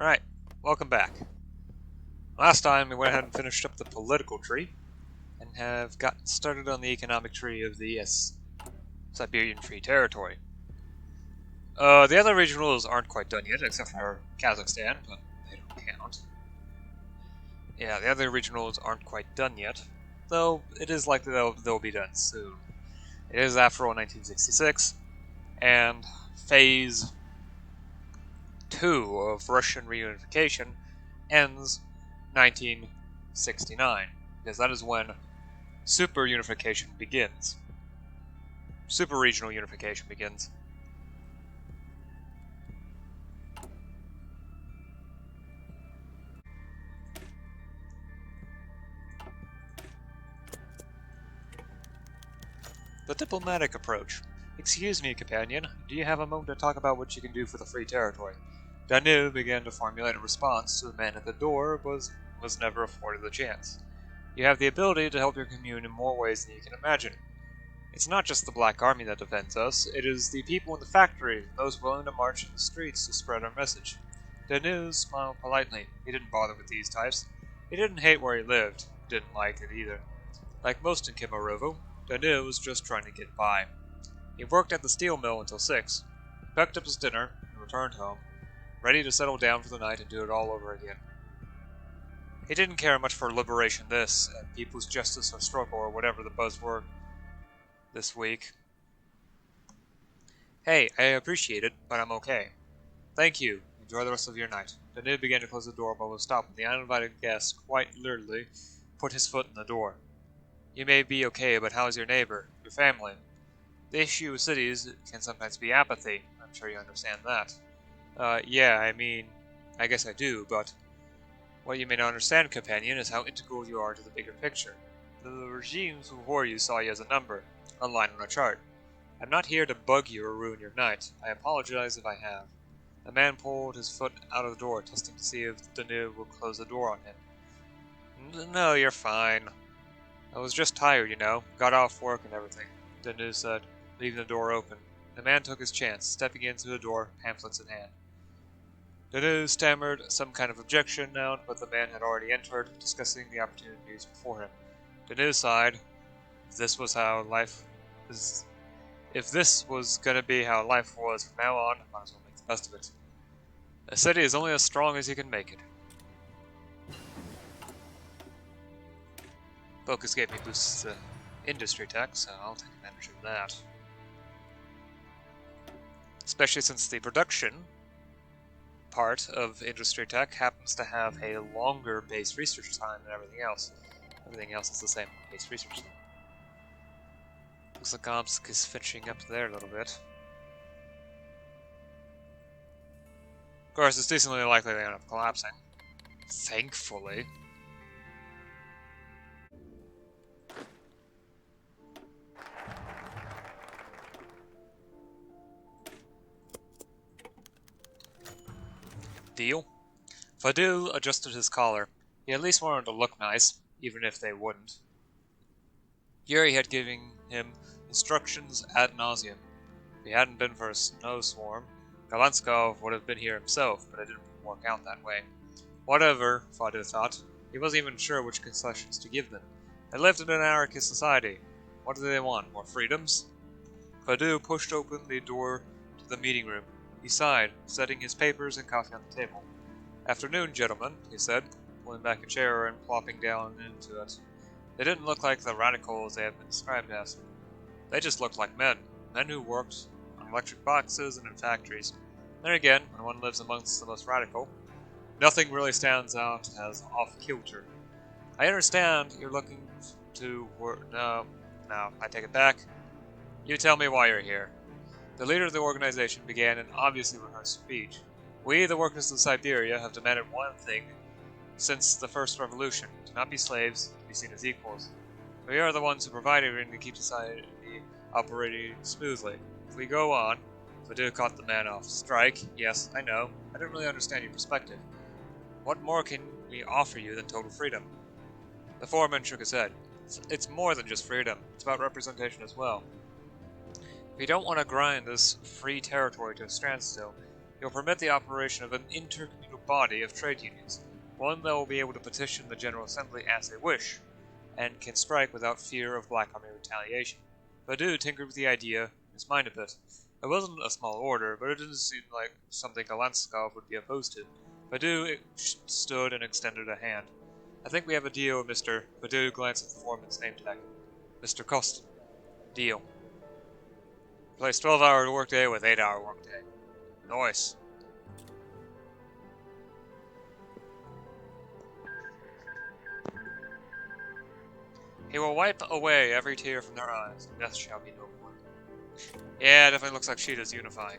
Alright, welcome back. Last time we went ahead and finished up the political tree, and have gotten started on the economic tree of the Siberian Free Territory. The other regionals aren't quite done yet, except for Kazakhstan, but they don't count. Yeah, the other regionals aren't quite done yet, though it is likely they'll be done soon. It is after all 1966, and Phase 2 of Russian reunification ends 1969, because that is when super unification begins. Super regional unification begins. The diplomatic approach. Excuse me, companion, do you have a moment to talk about what you can do for the Free Territory? Danube began to formulate a response to the man at the door, but was never afforded the chance. You have the ability to help your commune in more ways than you can imagine. It's not just the Black Army that defends us, it is the people in the factories and those willing to march in the streets to spread our message. Danube smiled politely. He didn't bother with these types. He didn't hate where he lived. Didn't like it either. Like most in Kemerovo, Danube was just trying to get by. He worked at the steel mill until 6, picked up his dinner, and returned home, ready to settle down for the night and do it all over again. He didn't care much for liberation this, and people's justice or struggle or whatever the buzzword this week. Hey, I appreciate it, but I'm okay. Thank you. Enjoy the rest of your night. Danube began to close the door but was stopped when the uninvited guest quite literally put his foot in the door. You may be okay, but how's your neighbor, your family? The issue with cities can sometimes be apathy. I'm sure you understand that. Yeah, I guess I do, but what you may not understand, companion, is how integral you are to the bigger picture. The regimes before you saw you as a number, a line on a chart. I'm not here to bug you or ruin your night. I apologize if I have. The man pulled his foot out of the door, testing to see if Danube would close the door on him. No, you're fine. I was just tired, you know. Got off work and everything, Danube said, leaving the door open. The man took his chance, stepping into the door, pamphlets in hand. Danube stammered some kind of objection now, but the man had already entered, discussing the opportunities before him. Danube sighed. If this was gonna be how life was from now on, might as well make the best of it. A city is only as strong as you can make it. Focus gave me boosts to industry tech, so I'll take advantage of that. Especially since the production part of industry tech happens to have a longer base research time than everything else. Everything else is the same base research time. Looks like Omsk is finishing up there a little bit. Of course, it's decently likely they end up collapsing. Thankfully. Deal? Fadil adjusted his collar. He at least wanted to look nice, even if they wouldn't. Yuri had given him instructions ad nauseum. If it hadn't been for a snowstorm, Galanskov would have been here himself, but it didn't work out that way. Whatever, Fadil thought. He wasn't even sure which concessions to give them. They lived in an anarchist society. What do they want? More freedoms? Fadil pushed open the door to the meeting room. He sighed, setting his papers and coffee on the table. Afternoon, gentlemen, he said, pulling back a chair and plopping down into it. They didn't look like the radicals they had been described as. They just looked like men who worked on electric boxes and in factories. Then again, when one lives amongst the most radical, nothing really stands out as off-kilter. I understand you're looking to work. No, I take it back. You tell me why you're here. The leader of the organization began an obviously rehearsed speech. We, the workers of Siberia, have demanded one thing since the first revolution: to not be slaves, to be seen as equals. We are the ones who provide everything to keep society operating smoothly. If we go on, Fadil caught the man off. Strike? Yes, I know. I don't really understand your perspective. What more can we offer you than total freedom? The foreman shook his head. It's more than just freedom. It's about representation as well. We don't want to grind this free territory to a standstill. It will permit the operation of an intercommunal body of trade unions, one that will be able to petition the General Assembly as they wish, and can strike without fear of Black Army retaliation. Badu tinkered with the idea in his mind a bit. It wasn't a small order, but it didn't seem like something Galanskov would be opposed to. Badu stood and extended a hand. I think we have a deal, Mr. Badu glanced at the foreman's name tag. Mr. Costin. Deal. Replace 12-hour workday with 8-hour workday. Nice. He will wipe away every tear from their eyes, and death shall be no more. Yeah, definitely looks like Sheeta's unifying.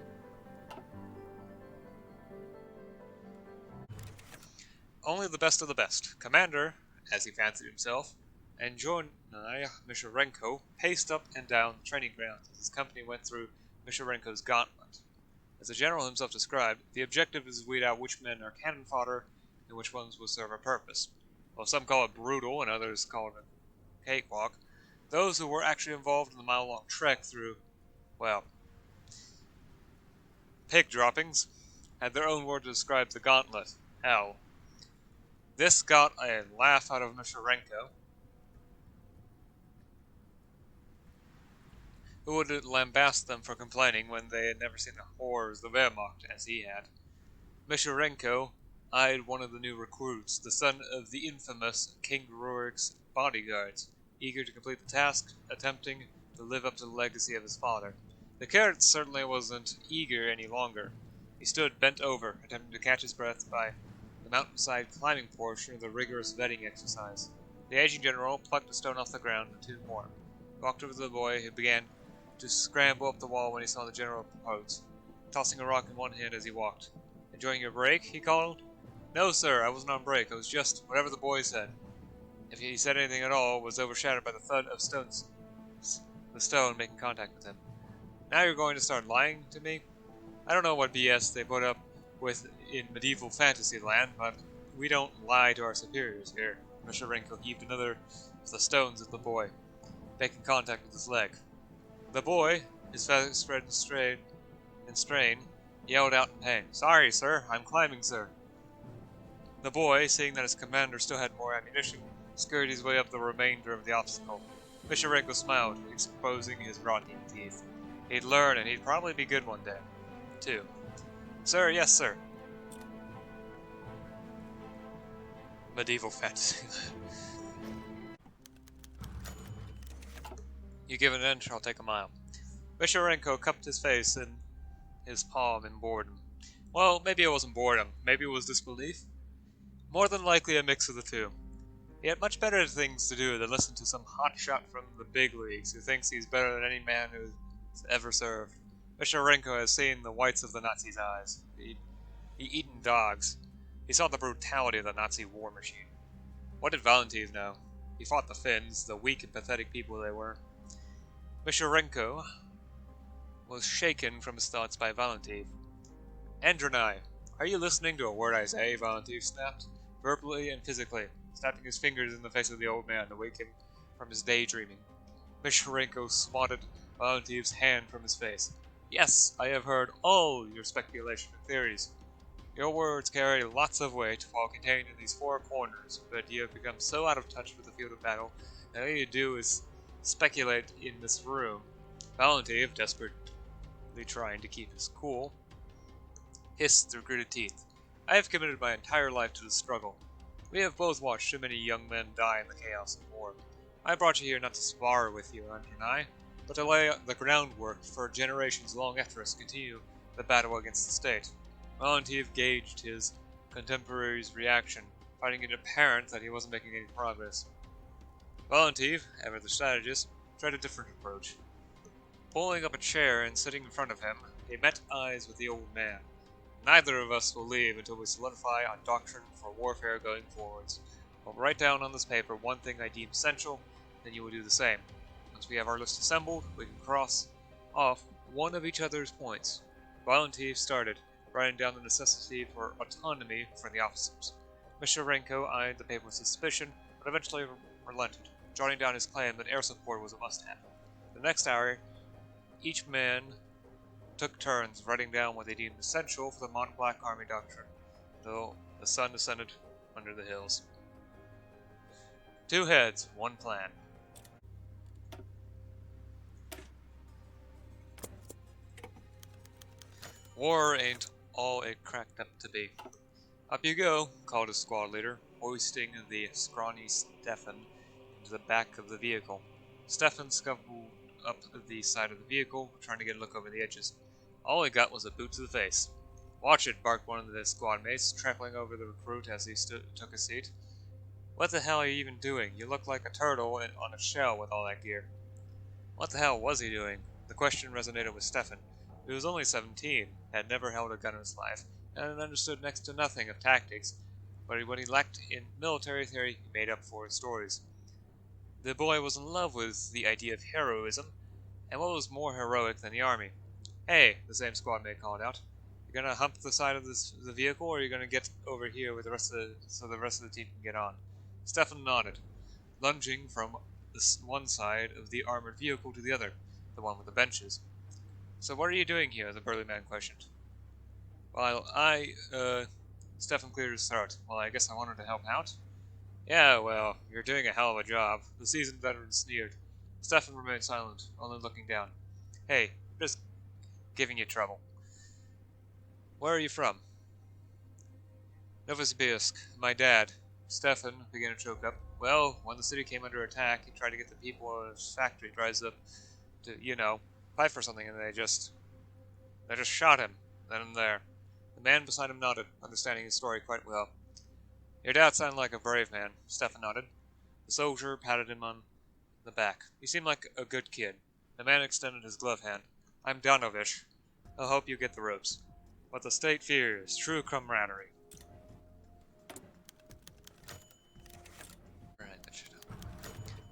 Only the best of the best. Commander, as he fancied himself, and Jonai Misharenko paced up and down the training grounds as his company went through Misharenko's gauntlet. As the general himself described, the objective is to weed out which men are cannon fodder and which ones will serve a purpose. While some call it brutal and others call it a cakewalk, those who were actually involved in the mile-long trek through, well, pig droppings, had their own word to describe the gauntlet, hell. This got a laugh out of Misharenko, who would lambast them for complaining when they had never seen the horrors of Wehrmacht as he had. Misharenko eyed one of the new recruits, the son of the infamous King Rurik's bodyguards, eager to complete the task, attempting to live up to the legacy of his father. The cadet certainly wasn't eager any longer. He stood bent over, attempting to catch his breath by the mountainside climbing portion of the rigorous vetting exercise. The aging general plucked a stone off the ground and two more. He walked over to the boy, who began to scramble up the wall when he saw the general propose, tossing a rock in one hand as he walked. "Enjoying your break?" he called. "No, sir, I wasn't on break. I was just whatever the boy said." If he said anything at all, it was overshadowed by the thud of the stone making contact with him. "Now you're going to start lying to me? I don't know what BS they put up with in medieval fantasy land, but we don't lie to our superiors here." Misharenko heaved another of the stones at the boy, making contact with his leg. The boy, his feathers spread in strain, yelled out in pain, "Sorry, sir, I'm climbing, sir." The boy, seeing that his commander still had more ammunition, scurried his way up the remainder of the obstacle. Misharenko smiled, exposing his rotten teeth. He'd learn, and he'd probably be good one day, too. "Sir, yes, sir." Medieval fantasy. "You give an inch, I'll take a mile." Misharenko cupped his face in his palm in boredom. Well, maybe it wasn't boredom. Maybe it was disbelief. More than likely a mix of the two. He had much better things to do than listen to some hotshot from the big leagues who thinks he's better than any man who's ever served. Misharenko has seen the whites of the Nazis' eyes. He'd eaten dogs. He saw the brutality of the Nazi war machine. What did Valentin know? He fought the Finns, the weak and pathetic people they were. Misharenko was shaken from his thoughts by Valentin. "Andronai, are you listening to a word I say?" Valentin snapped, verbally and physically, snapping his fingers in the face of the old man to wake him from his daydreaming. Misharenko swatted Valentin's hand from his face. "Yes, I have heard all your speculation and theories. Your words carry lots of weight while contained in these four corners, but you have become so out of touch with the field of battle that all you do is speculate in this room." Valentin, desperately trying to keep his cool, hissed through gritted teeth. "I have committed my entire life to the struggle. We have both watched too many young men die in the chaos of war. I brought you here not to spar with you, Andronai, but to lay the groundwork for generations long after us to continue the battle against the state." Valentin gauged his contemporary's reaction, finding it apparent that he wasn't making any progress. Valentin, ever the strategist, tried a different approach. Pulling up a chair and sitting in front of him, he met eyes with the old man. "Neither of us will leave until we solidify our doctrine for warfare going forwards. I'll write down on this paper one thing I deem essential, then you will do the same. Once we have our list assembled, we can cross off one of each other's points." Valentin started, writing down the necessity for autonomy for the officers. Misharenko eyed the paper with suspicion, but eventually relented, jotting down his claim that air support was a must-have. The next hour, each man took turns writing down what they deemed essential for the Mont-Blanc Army doctrine, though the sun descended under the hills. Two heads, one plan. War ain't all it cracked up to be. Up you go, called his squad leader, hoisting the scrawny Stefan into the back of the vehicle. Stefan scuffled up the side of the vehicle, trying to get a look over the edges. All he got was a boot to the face. "Watch it," barked one of the squad mates, trampling over the recruit as he took a seat. "What the hell are you even doing? You look like a turtle on a shell with all that gear." What the hell was he doing? The question resonated with Stefan. He was only 17, had never held a gun in his life, and understood next to nothing of tactics, but what he lacked in military theory he made up for in stories. The boy was in love with the idea of heroism, and what was more heroic than the army? "Hey," the same squad mate called out. "You gonna hump the side of the vehicle, or are you gonna get over here with so the rest of the team can get on?" Stefan nodded, lunging from one side of the armored vehicle to the other, the one with the benches. "So what are you doing here?" the burly man questioned. "Well, Stefan cleared his throat. "Well, I guess I wanted to help out." "Yeah, well, you're doing a hell of a job." The seasoned veteran sneered. Stefan remained silent, only looking down. "Hey, I'm just giving you trouble. Where are you from?" "Novosibirsk. My dad." Stefan began to choke up. "Well, when the city came under attack, he tried to get the people of his factory to rise up to, fight for something, and they just shot him, then and there." The man beside him nodded, understanding his story quite well. "Your dad sounded like a brave man." Stefan nodded. The soldier patted him on the back. "You seem like a good kid." The man extended his glove hand. "I'm Danovich. I'll help you get the ropes. What the state fears, true camaraderie." Right, that should help.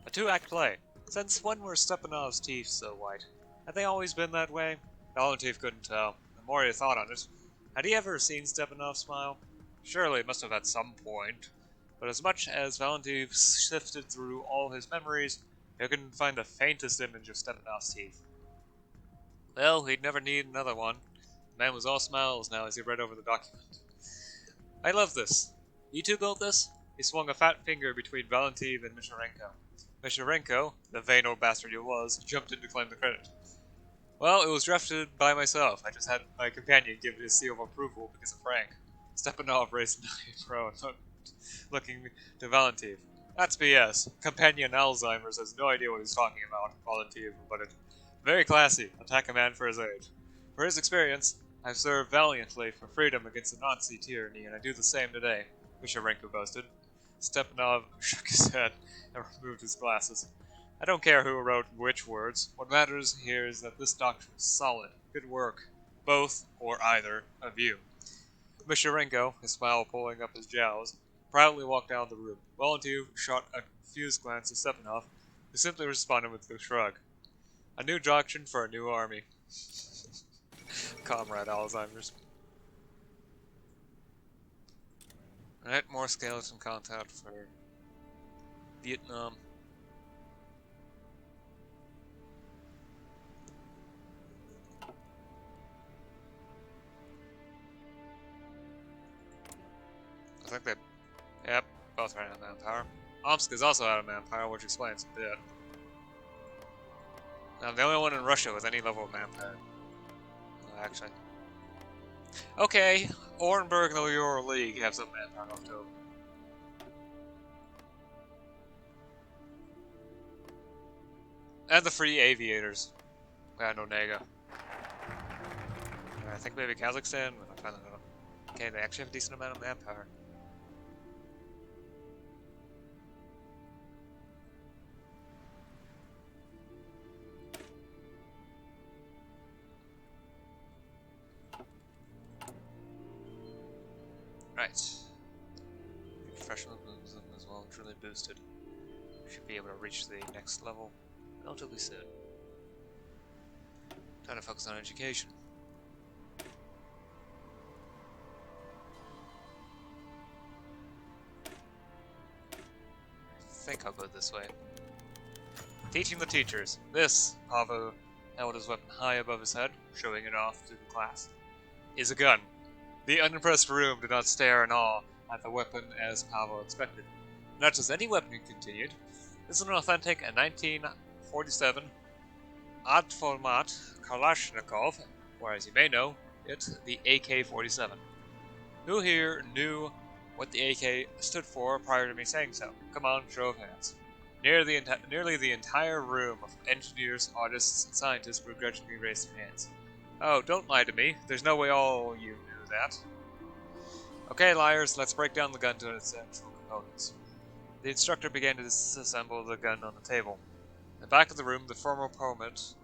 A two-act play. Since when were Stepanov's teeth so white? Had they always been that way? Valentin couldn't tell. The more he thought on it, had he ever seen Stepanov smile? Surely it must have at some point. But as much as Valentin sifted through all his memories, he couldn't find the faintest image of Stepanov's teeth. Well, he'd never need another one. The man was all smiles now as he read over the document. "I love this. You two built this?" He swung a fat finger between Valentin and Misharenko. Misharenko, the vain old bastard he was, jumped in to claim the credit. "Well, it was drafted by myself. I just had my companion give it his seal of approval because of Frank." Stepanov raised an eyebrow and looking to Valentin. "That's BS. Companion Alzheimer's has no idea what he's talking about," Valentin rebutted. "Very classy. Attack a man for his age. For his experience, I've served valiantly for freedom against the Nazi tyranny, and I do the same today," Misharenko boasted. Stepanov shook his head and removed his glasses. "I don't care who wrote which words. What matters here is that this doctrine is solid. Good work. Both or either of you." Misharenko, his smile pulling up his jowls, proudly walked out of the room. Valentin shot a confused glance at Stepanov, who simply responded with a shrug. A new doctrine for a new army. Comrade Alzheimer's. Alright, more skeleton contact for Vietnam. I think they... Yep, both ran out of manpower. Omsk is also out of manpower, which explains a bit. I'm the only one in Russia with any level of manpower. Actually. Okay, Orenburg and the Ural League have some manpower left over. And the Free Aviators. Yeah, no Nega. I think maybe Kazakhstan, but I don't know. Okay, they actually have a decent amount of manpower. Right. Professionalism as well, truly boosted. Should be able to reach the next level relatively soon. Time to focus on education. I think I'll go this way. Teaching the teachers. This, Pavel held his weapon high above his head, showing it off to the class. Is a gun. The unimpressed room did not stare in awe at the weapon as Pavel expected. Not just any weapon, he continued. This is an authentic 1947 automat Kalashnikov, or as you may know it, the AK-47. Who here knew what the AK stood for prior to me saying so? Come on, show of hands. Nearly the entire room of engineers, artists, and scientists begrudgingly raised their hands. Oh, don't lie to me. There's no way all you knew that. Okay, liars, let's break down the gun to its central components. The instructor began to disassemble the gun on the table. In the back of the room, the former opponent,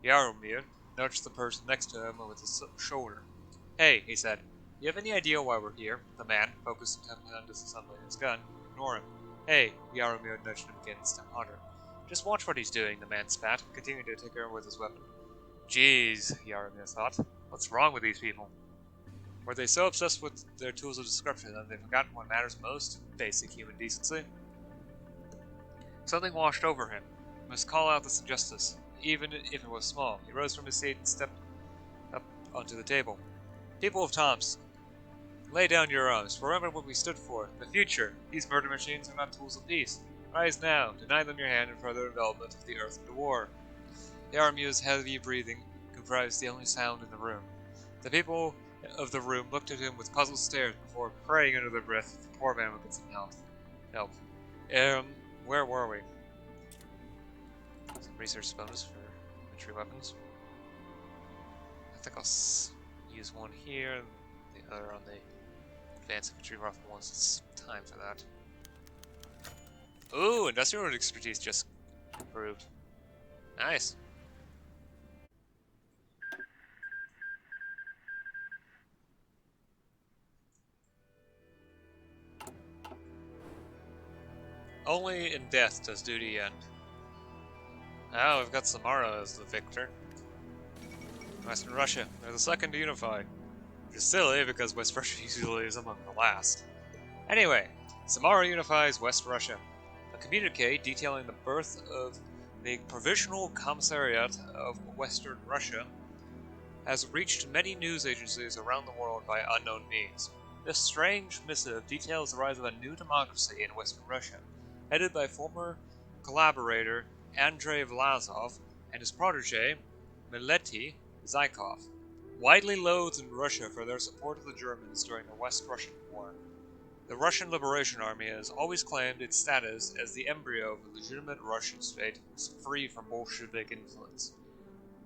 Yaromir, nudged the person next to him with his shoulder. Hey, he said, you have any idea why we're here? The man, focused intently on disassembling his gun, ignored him. Hey, Yaromir nudged him again, this time harder. Just watch what he's doing, the man spat, continuing to tinker with his weapon. Jeez, Yaromir thought. What's wrong with these people? Were they so obsessed with their tools of description that they've forgotten what matters most? Basic human decency? Something washed over him. He must call out this injustice, even if it was small. He rose from his seat and stepped up onto the table. People of Tomsk, lay down your arms. Remember what we stood for. The future. These murder machines are not tools of peace. Rise now. Deny them your hand in further development of the earth into war. Yaramir's heavy breathing comprised the only sound in the room. The people of the room looked at him with puzzled stares before praying under their breath that the poor man would get some help. Where were we? Some research bonus for infantry weapons. I think I'll use one here, the other on the advanced infantry rifle once it's time for that. Ooh, industrial expertise just improved. Nice. Only in death does duty end. Oh, we've got Samara as the victor. Western Russia, they're the second to unify. Which is silly because West Russia usually is among the last. Anyway, Samara unifies West Russia. A communique detailing the birth of the Provisional Commissariat of Western Russia has reached many news agencies around the world by unknown means. This strange missive details the rise of a new democracy in Western Russia, headed by former collaborator Andrei Vlasov and his protege Mileti Zykov, widely loathed in Russia for their support of the Germans during the West Russian War. The Russian Liberation Army has always claimed its status as the embryo of a legitimate Russian state free from Bolshevik influence.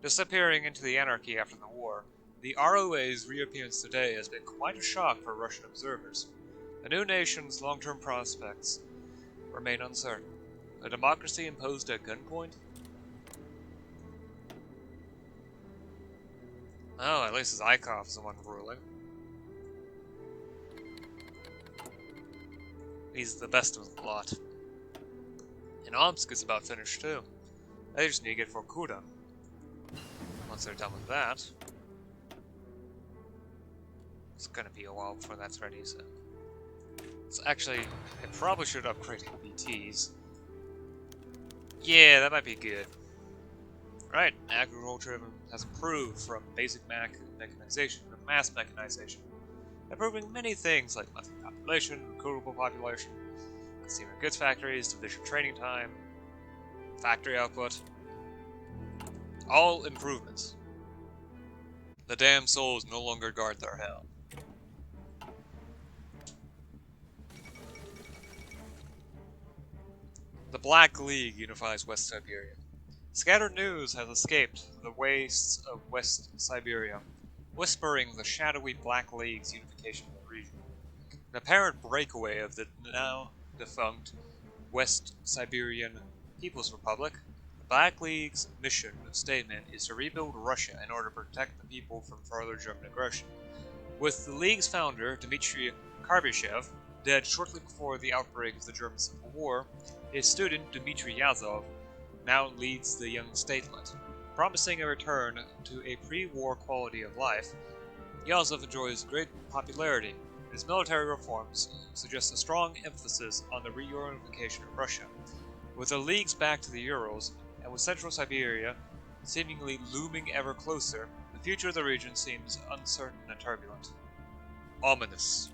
Disappearing into the anarchy after the war, the ROA's reappearance today has been quite a shock for Russian observers. The new nation's long-term prospects remain uncertain. A democracy imposed at gunpoint? Oh, at least Zykov is the one ruling. He's the best of the lot. And Omsk is about finished too. They just need to get Vorkuta. Once they're done with that, it's gonna be a while before that's ready, so... It's actually, I probably should upgrade BTs. Yeah, that might be good. Right, agriculture has improved from basic mechanization to mass mechanization, improving many things like monthly population, recruitable population, consumer goods factories, division training time, factory output. All improvements. The damn souls no longer guard their hell. The Black League unifies West Siberia. Scattered news has escaped the wastes of West Siberia, whispering the shadowy Black League's unification of the region. An apparent breakaway of the now defunct West Siberian People's Republic, the Black League's mission statement is to rebuild Russia in order to protect the people from further German aggression. With the League's founder, Dmitry Karbyshev, dead shortly before the outbreak of the German Civil War, his student, Dmitry Yazov, now leads the young statelet. Promising a return to a pre-war quality of life, Yazov enjoys great popularity. His military reforms suggest a strong emphasis on the reunification of Russia. With the League's back to the Urals, and with Central Siberia seemingly looming ever closer, the future of the region seems uncertain and turbulent. Ominous.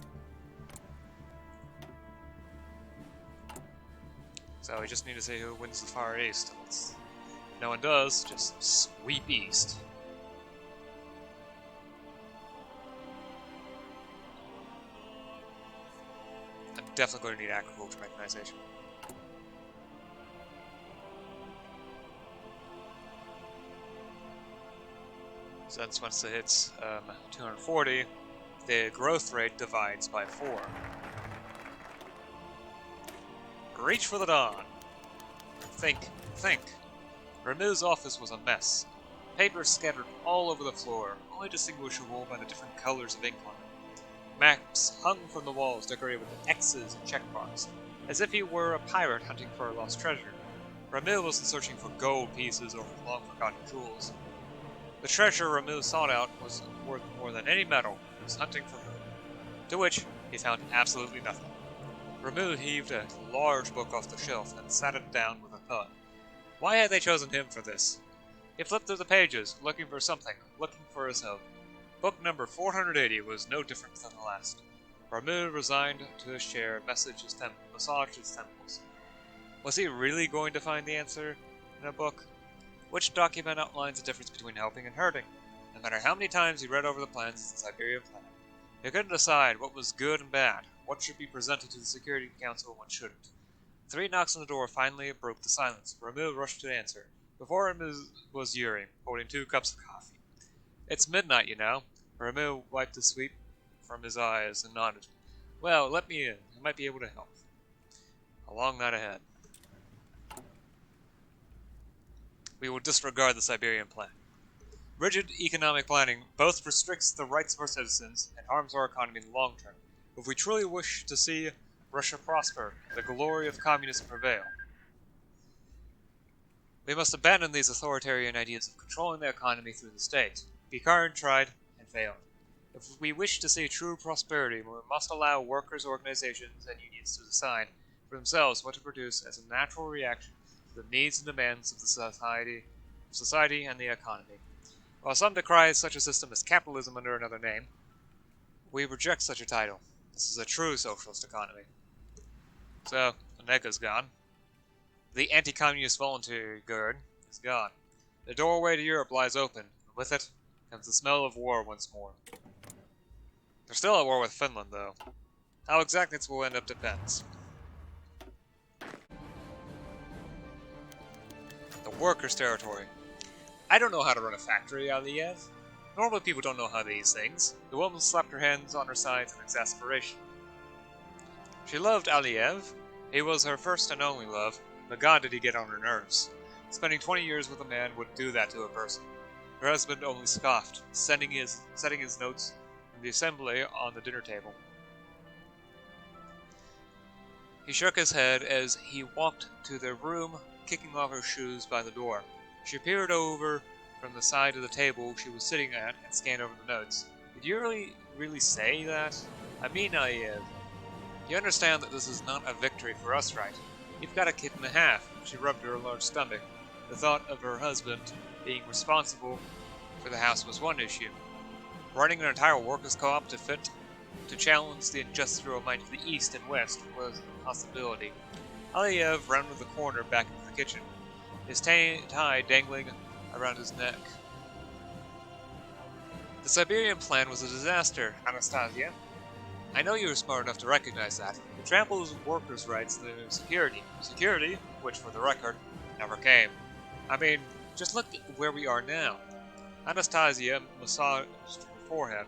So we just need to see who wins the Far East. If no one does, just sweep east. I'm definitely going to need agriculture mechanization. So that's once it hits 240, the growth rate divides by 4. Reach for the dawn. Think. Ramu's office was a mess. Papers scattered all over the floor, only distinguishable by the different colors of ink on them. Maps hung from the walls decorated with X's and check marks, as if he were a pirate hunting for a lost treasure. Ramu wasn't searching for gold pieces or long-forgotten jewels. The treasure Ramu sought out was worth more than any metal he was hunting for her, to which he found absolutely nothing. Ramu heaved a large book off the shelf and sat it down with a thud. Why had they chosen him for this? He flipped through the pages, looking for something, looking for his help. Book number 480 was no different than the last. Ramu, resigned to his chair, massaged his temples. Was he really going to find the answer in a book? Which document outlines the difference between helping and hurting? No matter how many times he read over the plans of the Siberian plan, he couldn't decide what was good and bad, what should be presented to the Security Council and what shouldn't. 3 knocks on the door finally broke the silence. Ramu rushed to answer. Before him was Yuri, holding 2 cups of coffee. It's midnight, you know. Ramu wiped the sweat from his eyes and nodded. Well, let me in. I might be able to help. A long night ahead. We will disregard the Siberian plan. Rigid economic planning both restricts the rights of our citizens and harms our economy in the long term. If we truly wish to see Russia prosper, the glory of communism prevail, we must abandon these authoritarian ideas of controlling the economy through the state. Picard tried and failed. If we wish to see true prosperity, we must allow workers' organizations and unions to decide for themselves what to produce as a natural reaction to the needs and demands of the society and the economy. While some decry such a system as capitalism under another name, we reject such a title. This is a true socialist economy. So, Onega's gone. The anti-communist voluntary guard is gone. The doorway to Europe lies open, and with it comes the smell of war once more. They're still at war with Finland, though. How exactly this will end up depends. The workers' territory. I don't know how to run a factory, Aliyev. Normal people don't know how these things. The woman slapped her hands on her sides in exasperation. She loved Aliyev. He was her first and only love, but God did he get on her nerves. Spending 20 years with a man would do that to a person. Her husband only scoffed, setting his notes in the assembly on the dinner table. He shook his head as he walked to their room, kicking off her shoes by the door. She peered over from the side of the table she was sitting at and scanned over the notes. Did you really say that? I mean, Aliyev, you understand that this is not a victory for us, right? You've got a kid and a half. She rubbed her large stomach. The thought of her husband being responsible for the house was one issue. Running an entire workers' co-op to challenge the industrial might of the East and West was a possibility. Aliyev rounded the corner back into the kitchen, his tie dangling around his neck. The Siberian plan was a disaster, Anastasia. I know you were smart enough to recognize that. It tramples workers' rights and security. Security, which for the record, never came. I mean, just look at where we are now. Anastasia massaged her forehead.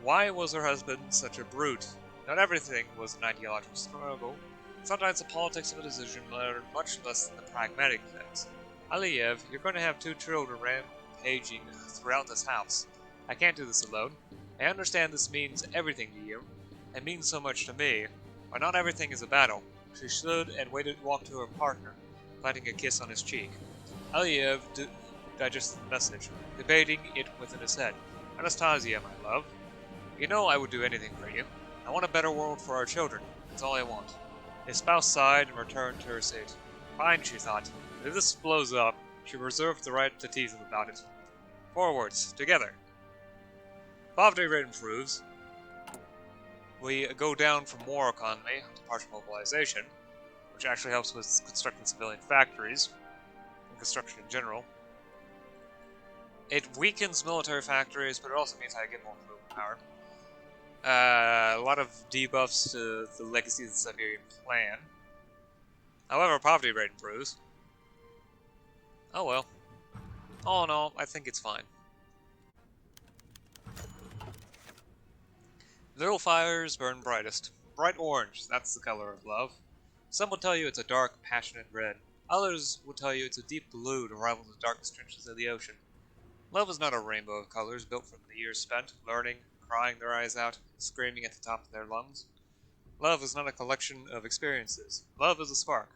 Why was her husband such a brute? Not everything was an ideological struggle. Sometimes the politics of a decision mattered much less than the pragmatic things. Aliyev, you're going to have 2 children rampaging throughout this house. I can't do this alone. I understand this means everything to you. It means so much to me, but not everything is a battle. She stood and walked to her partner, planting a kiss on his cheek. Aliyev digested the message, debating it within his head. Anastasia, my love, you know I would do anything for you. I want a better world for our children. That's all I want. His spouse sighed and returned to her seat. Fine, she thought. If this blows up, she reserved the right to tease him about it. Forwards, together. Poverty rate improves. We go down from war economy to partial mobilization, which actually helps with constructing civilian factories, and construction in general. It weakens military factories, but it also means I get more movement power. A lot of debuffs to the legacy of the Siberian plan. However, poverty rate improves. Oh well. All in all, I think it's fine. Little fires burn brightest. Bright orange, that's the color of love. Some will tell you it's a dark, passionate red. Others will tell you it's a deep blue to rival the darkest trenches of the ocean. Love is not a rainbow of colors built from the years spent, learning, crying their eyes out, screaming at the top of their lungs. Love is not a collection of experiences. Love is a spark.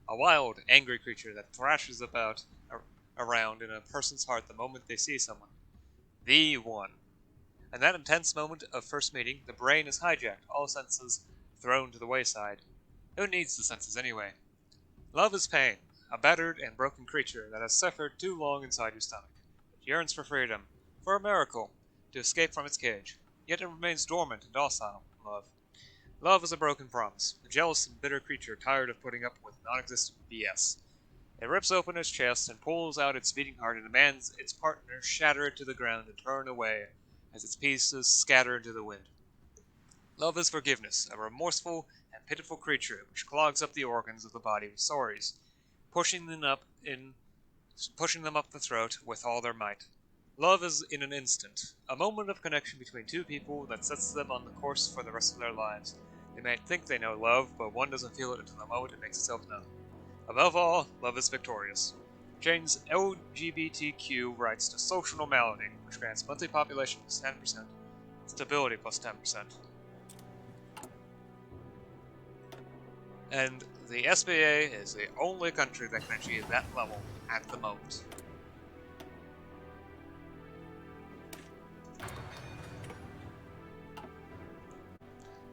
A wild, angry creature that thrashes around in a person's heart the moment they see someone. The one. In that intense moment of first meeting, the brain is hijacked, all senses thrown to the wayside. Who needs the senses anyway? Love is pain, a battered and broken creature that has suffered too long inside your stomach. It yearns for freedom, for a miracle, to escape from its cage. Yet it remains dormant and docile, love. Love is a broken promise, a jealous and bitter creature tired of putting up with non-existent BS. It rips open its chest and pulls out its beating heart and demands its partner shatter it to the ground and turn away as its pieces scatter into the wind. Love is forgiveness, a remorseful and pitiful creature which clogs up the organs of the body with sorries, pushing them up the throat with all their might. Love is in an instant, a moment of connection between two people that sets them on the course for the rest of their lives. They might think they know love, but one doesn't feel it until the moment it makes itself known. Above all, love is victorious. Change LGBTQ rights to social normality, which grants monthly population plus 10%, stability plus 10%. And the SBA is the only country that can achieve that level at the moment.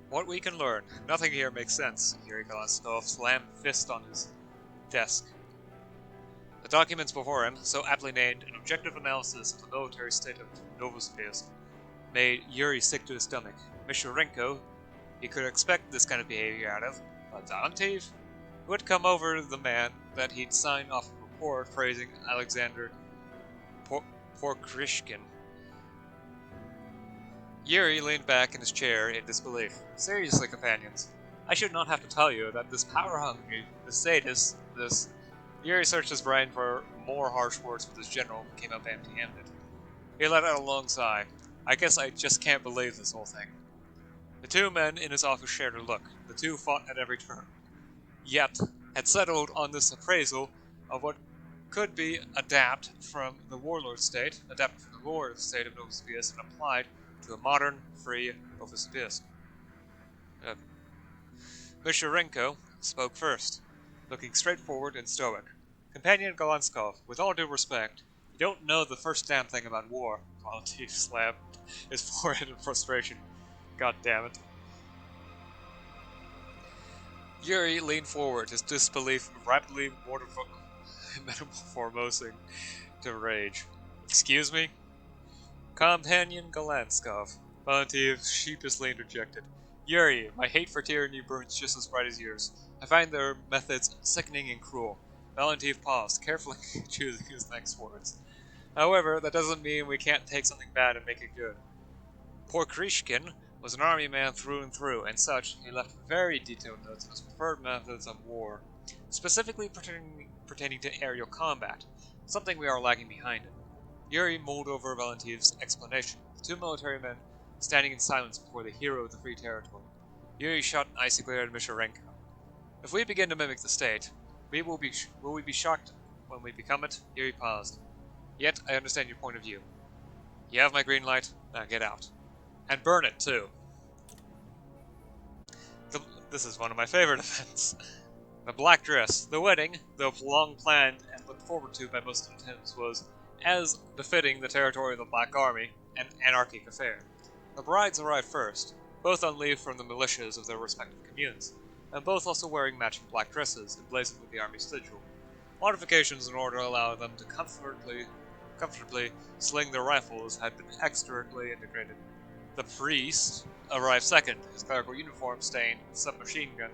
What we can learn. Nothing here makes sense. Yuri Kolesnikov slammed fist on his desk. The documents before him, so aptly named An Objective Analysis of the Military State of Novosibirsk, made Yuri sick to his stomach. Mishurenko, he could expect this kind of behavior out of, but Zalantiv would come over the man that he'd signed off a report praising Alexander Porkrishkin. Yuri leaned back in his chair in disbelief. Seriously, companions, I should not have to tell you that this power-hungry, this sadist, this... Yuri searched his brain for more harsh words, but his general came up empty-handed. He let out a long sigh. I guess I just can't believe this whole thing. The two men in his office shared a look. The two fought at every turn. Yet, had settled on this appraisal of what could be adapted from the warlord state of Novosibirsk and applied to a modern, free Novosibirsk. Mishurenko spoke first, looking straightforward and stoic. Companion Golanskov, with all due respect, you don't know the first damn thing about war. Valentin slammed his forehead in frustration. God damn it. Yuri leaned forward, his disbelief rapidly metamorphosing to rage. Excuse me? Companion Golanskov, Valentin sheepishly interjected. Yuri, my hate for tyranny burns just as bright as yours. I find their methods sickening and cruel. Valentin paused, carefully choosing his next words. However, that doesn't mean we can't take something bad and make it good. Porkrishkin was an army man through and through, and such, he left very detailed notes on his preferred methods of war, specifically pertaining to aerial combat, something we are lagging behind in. Yuri mulled over Valentin's explanation, the two military men standing in silence before the hero of the free territory. Yuri shot an icy glare at Mishurenko. If we begin to mimic the state, will we be shocked when we become it? Yuri paused. Yet, I understand your point of view. You have my green light, now get out. And burn it, too. This is one of my favorite events. The black dress. The wedding, though long planned and looked forward to by most attendants, was, as befitting the territory of the Black Army, an anarchic affair. The brides arrived first, both on leave from the militias of their respective communes, and both also wearing matching black dresses emblazoned with the army sigil. Modifications in order to allow them to comfortably sling their rifles had been expertly integrated. The priest arrived second, his clerical uniform stained with submachine gun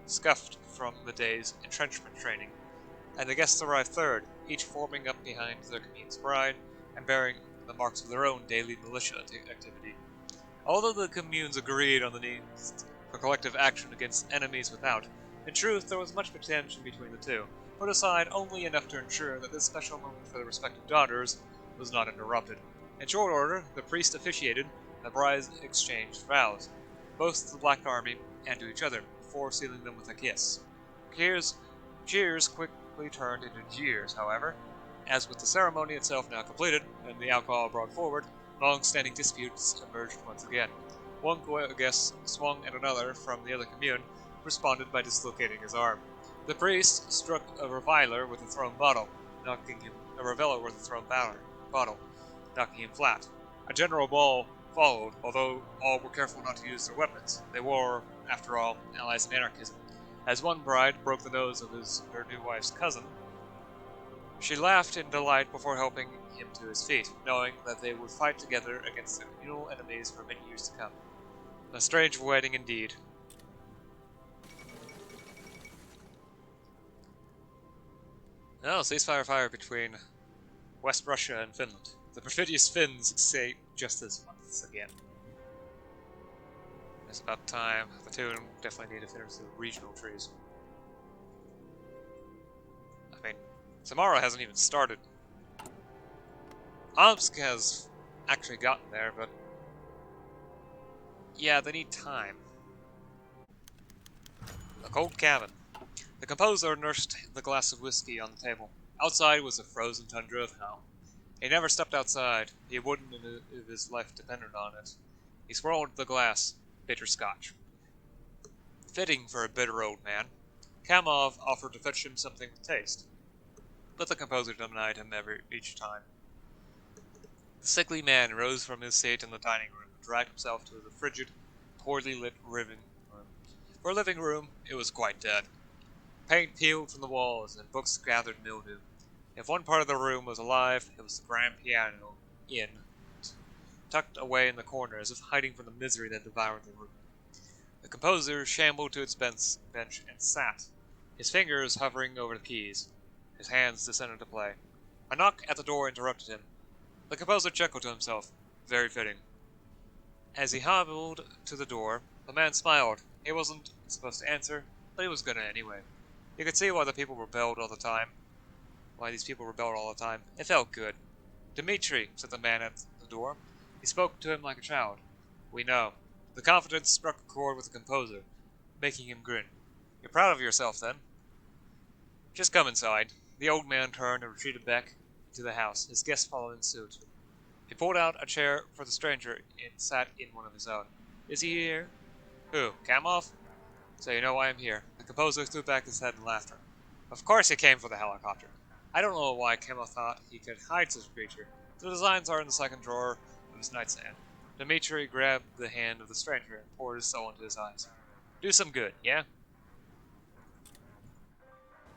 scuffed from the day's entrenchment training, and the guests arrived third, each forming up behind their commune's bride and bearing the marks of their own daily militia activity. Although the communes agreed on the need for collective action against enemies without, in truth there was much tension between the two, put aside only enough to ensure that this special moment for the respective daughters was not interrupted. In short order, the priest officiated, and the brides exchanged vows, both to the Black Army and to each other, before sealing them with a kiss. Cheers quickly turned into jeers, however, as with the ceremony itself now completed, and the alcohol brought forward, long-standing disputes emerged once again. One guest swung at another from the other commune, responded by dislocating his arm. The priest struck a reviler with a thrown bottle, knocking him flat. A general brawl followed, although all were careful not to use their weapons. They were, after all, allies in anarchism. As one bride broke the nose of her new wife's cousin, she laughed in delight before helping him to his feet, knowing that they would fight together against their communal enemies for many years to come. A strange wedding indeed. Now, ceasefire between West Russia and Finland. The perfidious Finns say justice once again. It's about time. The two definitely need to finish the regional trees. I mean, Samara hasn't even started. Omsk has actually gotten there, but yeah, they need time. A cold cabin. The composer nursed the glass of whiskey on the table. Outside was the frozen tundra of hell. He never stepped outside. He wouldn't if his life depended on it. He swirled the glass. Bitter scotch. Fitting for a bitter old man. Kamov offered to fetch him something to taste, but the composer denied him each time. The sickly man rose from his seat in the dining room and dragged himself to the frigid, poorly lit living room. For a living room, it was quite dead. Paint peeled from the walls and books gathered mildew. If one part of the room was alive, it was the grand piano, tucked away in the corner as if hiding from the misery that devoured the room. The composer shambled to its bench and sat, his fingers hovering over the keys. His hands descended to play. A knock at the door interrupted him. The composer chuckled to himself. Very fitting. As he hobbled to the door, the man smiled. He wasn't supposed to answer, but he was gonna anyway. You could see why these people rebelled all the time. It felt good. Dmitri, said the man at the door. He spoke to him like a child. We know. The confidence struck a chord with the composer, making him grin. You're proud of yourself, then? Just come inside. The old man turned and retreated back into the house, his guest following suit. He pulled out a chair for the stranger and sat in one of his own. Is he here? Who, Kamov? So you know why I'm here. The composer threw back his head in laughter. Of course he came for the helicopter. I don't know why Kamov thought he could hide such a creature. The designs are in the second drawer of his nightstand. Dmitri grabbed the hand of the stranger and poured his soul into his eyes. Do some good, yeah?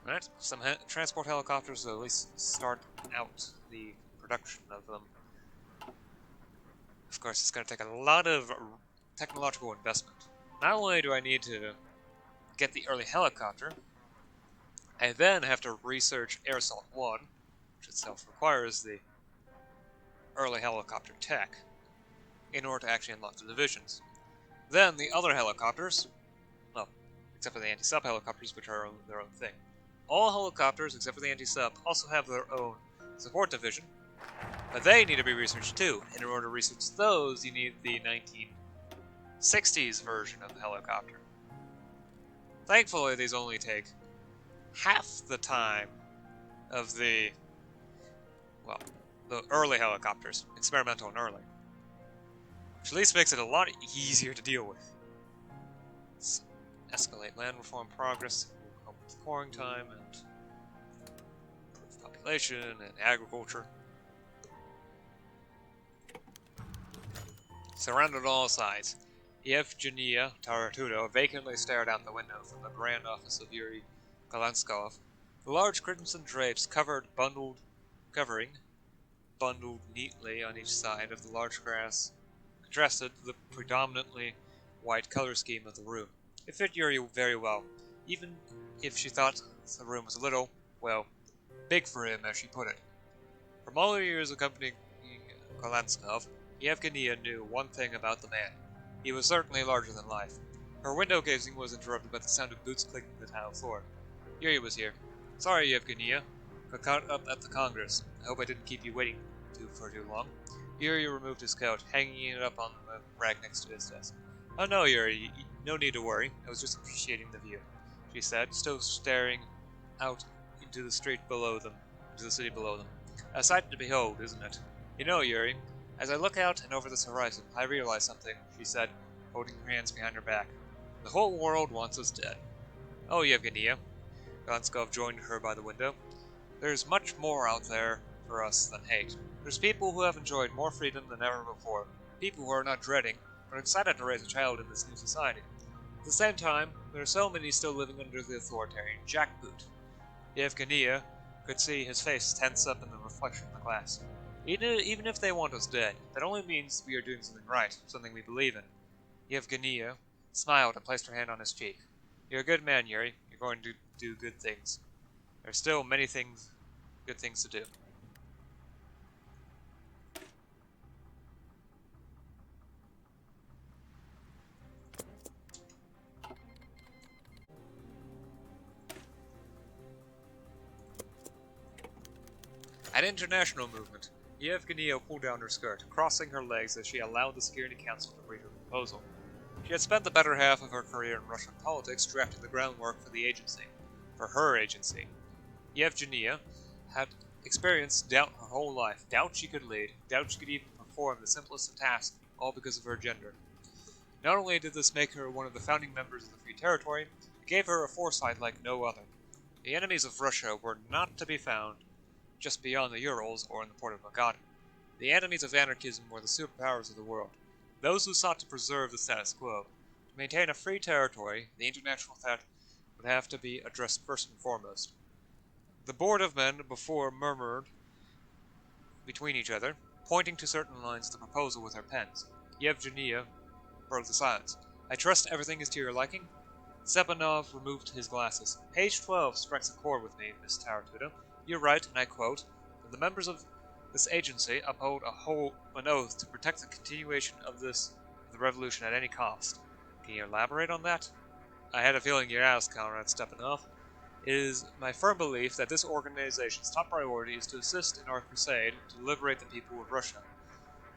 Alright, some transport helicopters will at least start out the production of them. Of course, it's going to take a lot of technological investment. Not only do I need to get the early helicopter, I then have to research Air Assault 1, which itself requires the early helicopter tech, in order to actually unlock the divisions. Then the other helicopters, well, except for the anti-sub helicopters, which are their own thing. All helicopters, except for the anti-sub, also have their own support division, but they need to be researched too. And in order to research those, you need the 1960s version of the helicopter. Thankfully, these only take half the time of the early helicopters, experimental and early. Which at least makes it a lot easier to deal with. Let's escalate land reform progress, help with pouring time, and improve population and agriculture. Surrounded on all sides, Yevgenia Taratudo vacantly stared out the window from the grand office of Yuri Kalanskov. The large crimson drapes covering, bundled neatly on each side of the large grass, contrasted the predominantly white color scheme of the room. It fit Yuri very well, even if she thought the room was a little, well, big for him, as she put it. From all her years accompanying Golanskov, Yevgenia knew one thing about the man. He was certainly larger than life. Her window gazing was interrupted by the sound of boots clicking the tile floor. Yuri was here. Sorry, Yevgenia. Got caught up at the Congress. I hope I didn't keep you waiting for too long. Yuri removed his coat, hanging it up on the rack next to his desk. Oh no, Yuri, no need to worry. I was just appreciating the view, she said, still staring out into the street below them, into the city below them. A sight to behold, isn't it? You know, Yuri, as I look out and over this horizon, I realize something, she said, holding her hands behind her back. The whole world wants us dead. Oh, Yevgenia. Gonskov joined her by the window. There's much more out there for us than hate. There's people who have enjoyed more freedom than ever before. People who are not dreading, but excited to raise a child in this new society. At the same time, there are so many still living under the authoritarian jackboot. Yevgenia could see his face tense up in the reflection of the glass. Even if they want us dead, that only means we are doing something right, something we believe in. Yevgenia smiled and placed her hand on his cheek. You're a good man, Yuri. You're going to do good things. There's still many good things to do. An international movement. Yevgenia pulled down her skirt, crossing her legs as she allowed the Security Council to read her proposal. She had spent the better half of her career in Russian politics drafting the groundwork for the agency. For her agency. Yevgenia had experienced doubt her whole life, doubt she could lead, doubt she could even perform the simplest of tasks, all because of her gender. Not only did this make her one of the founding members of the Free Territory, it gave her a foresight like no other. The enemies of Russia were not to be found just beyond the Urals or in the port of Magadan. The enemies of anarchism were the superpowers of the world, those who sought to preserve the status quo. To maintain a free territory, the international threat would have to be addressed first and foremost. The board of men before murmured between each other, pointing to certain lines of the proposal with their pens. Yevgenia broke the silence. I trust everything is to your liking? Stepanov removed his glasses. Page 12 strikes a chord with me, Miss Taratuda. You're right, and I quote, that the members of this agency uphold an oath to protect the continuation of the revolution at any cost. Can you elaborate on that? I had a feeling you'd ask, Comrade Stepanov. It is my firm belief that this organization's top priority is to assist in our crusade to liberate the people of Russia.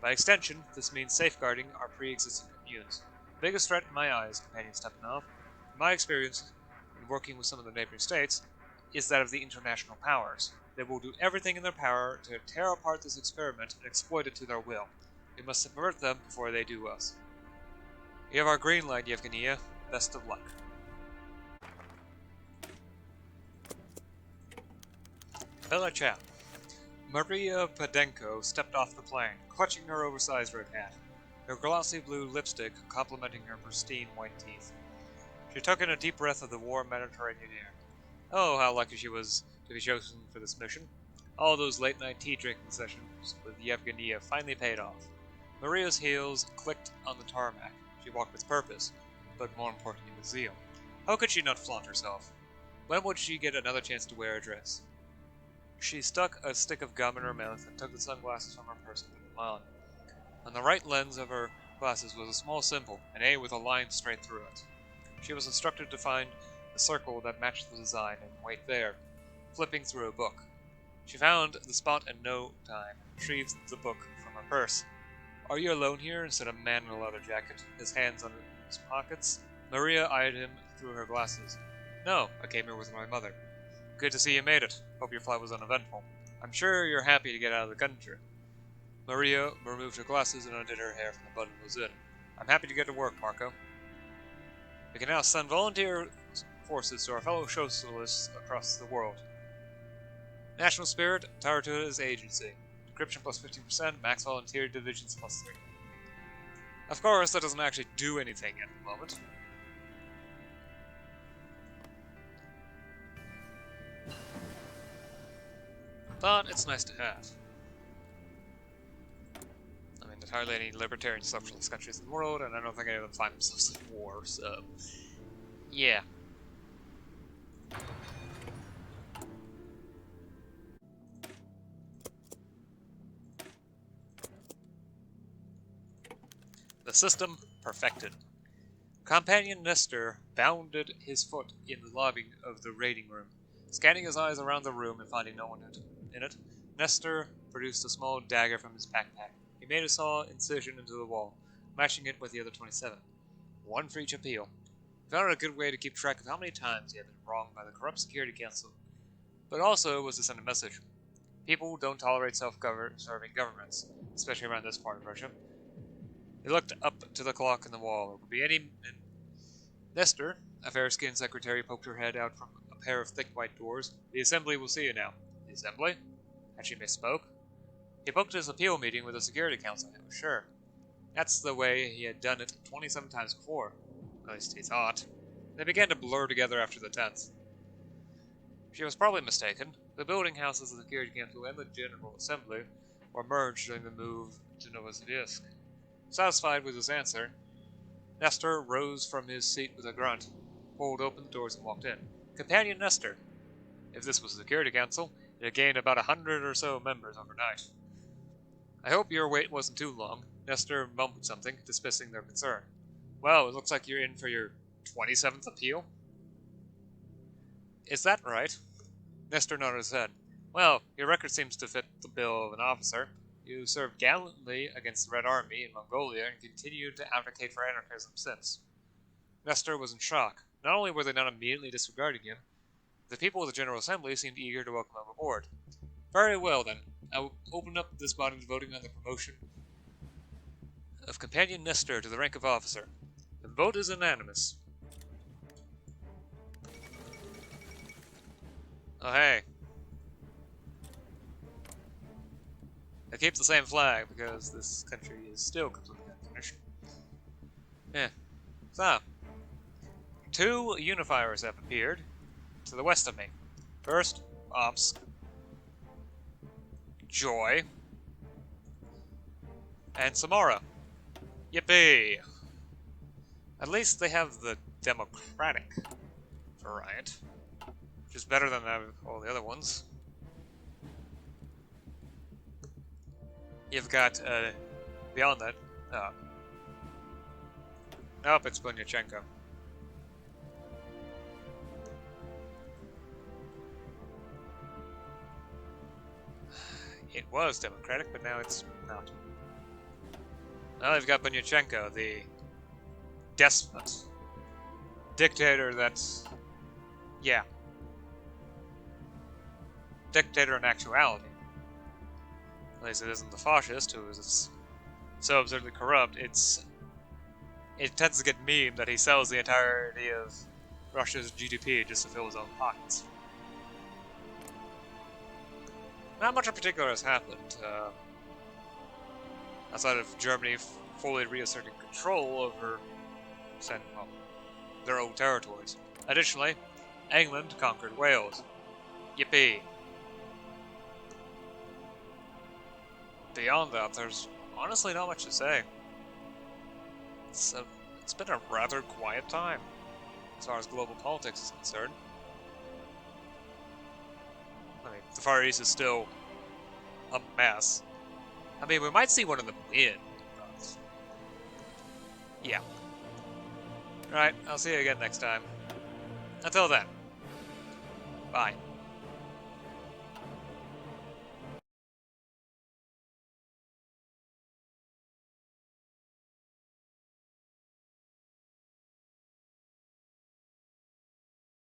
By extension, this means safeguarding our pre-existing communes. The biggest threat in my eyes, Companion Stepanov, in my experience in working with some of the neighboring states, is that of the international powers. They will do everything in their power to tear apart this experiment and exploit it to their will. We must subvert them before they do us. You have our green light, Yevgenia. Best of luck. Bella Chow. Maria Padenko stepped off the plane, clutching her oversized red hat, her glossy blue lipstick complementing her pristine white teeth. She took in a deep breath of the warm Mediterranean air. Oh, how lucky she was to be chosen for this mission. All those late-night tea-drinking sessions with Yevgenia finally paid off. Maria's heels clicked on the tarmac. She walked with purpose, but more importantly with zeal. How could she not flaunt herself? When would she get another chance to wear a dress? She stuck a stick of gum in her mouth and took the sunglasses from her purse and put them on. On the right lens of her glasses was a small symbol, an A with a line straight through it. She was instructed to find the circle that matched the design and wait there, flipping through a book. She found the spot in no time and retrieved the book from her purse. Are you alone here? Said a man in a leather jacket, his hands in his pockets. Maria eyed him through her glasses. No, I came here with my mother. Good to see you made it. Hope your flight was uneventful. I'm sure you're happy to get out of the country. Maria removed her glasses and undid her hair from the button it was in. I'm happy to get to work, Marco. We can now send volunteer forces to our fellow socialists across the world. National Spirit, Taratuda's agency. Decryption plus 15%, max volunteer divisions plus 3. Of course, that doesn't actually do anything at the moment. but it's nice to have. I mean, there's hardly any libertarian socialist countries in the world, and I don't think any of them find themselves in war, so... yeah. The system perfected. Companion Nestor bounded his foot in the lobby of the raiding room. Scanning his eyes around the room and finding no one in it, Nestor produced a small dagger from his backpack. He made a saw incision into the wall, matching it with the other 27. One for each appeal. He found a good way to keep track of how many times he had been wronged by the corrupt Security Council. But also was to send a message. People don't tolerate self-serving governments, especially around this part of Russia. He looked up to the clock in the wall. It would be any minute. Nestor, a fair-skinned secretary, poked her head out from a pair of thick white doors. The Assembly will see you now. The Assembly? Had she misspoke? He booked his appeal meeting with the Security Council, he was sure. That's the way he had done it 27 times before. At least he thought. They began to blur together after the 10th. She was probably mistaken. The building houses of the Security Council and the General Assembly were merged during the move to Novosibirsk. Satisfied with his answer, Nestor rose from his seat with a grunt, pulled open the doors and walked in. Companion Nestor. If this was the Security Council, it had gained about 100 or so members overnight. I hope your wait wasn't too long. Nestor mumbled something, dismissing their concern. Well, it looks like you're in for your 27th appeal? Is that right? Nestor nodded his head. Well, your record seems to fit the bill of an officer. You served gallantly against the Red Army in Mongolia and continued to advocate for anarchism since. Nestor was in shock. Not only were they not immediately disregarding him, the people of the General Assembly seemed eager to welcome him aboard. Very well, then. I will open up this body to voting on the promotion of Companion Nestor to the rank of officer. The vote is unanimous. Oh, hey. I keep the same flag because this country is still completely unfinished. Yeah. So, 2 unifiers have appeared to the west of me. First, Omsk, Joy, and Samara. Yippee! At least they have the democratic variant, which is better than all the other ones. You've got, beyond that, nope, it's Bunyachenko. It was democratic, but now it's not. Now they've got Bunyachenko, the despot. Dictator that's... yeah. Dictator in actuality. At least it isn't the fascist, who is so absurdly corrupt, it tends to get memed that he sells the entirety of Russia's GDP just to fill his own pockets. Not much in particular has happened, outside of Germany fully reasserting control over their own territories. Additionally, England conquered Wales. Yippee! Beyond that, there's honestly not much to say. It's been a rather quiet time, as far as global politics is concerned. I mean, the Far East is still a mess. I mean, we might see one of them win, but... yeah. Alright, I'll see you again next time. Until then, bye.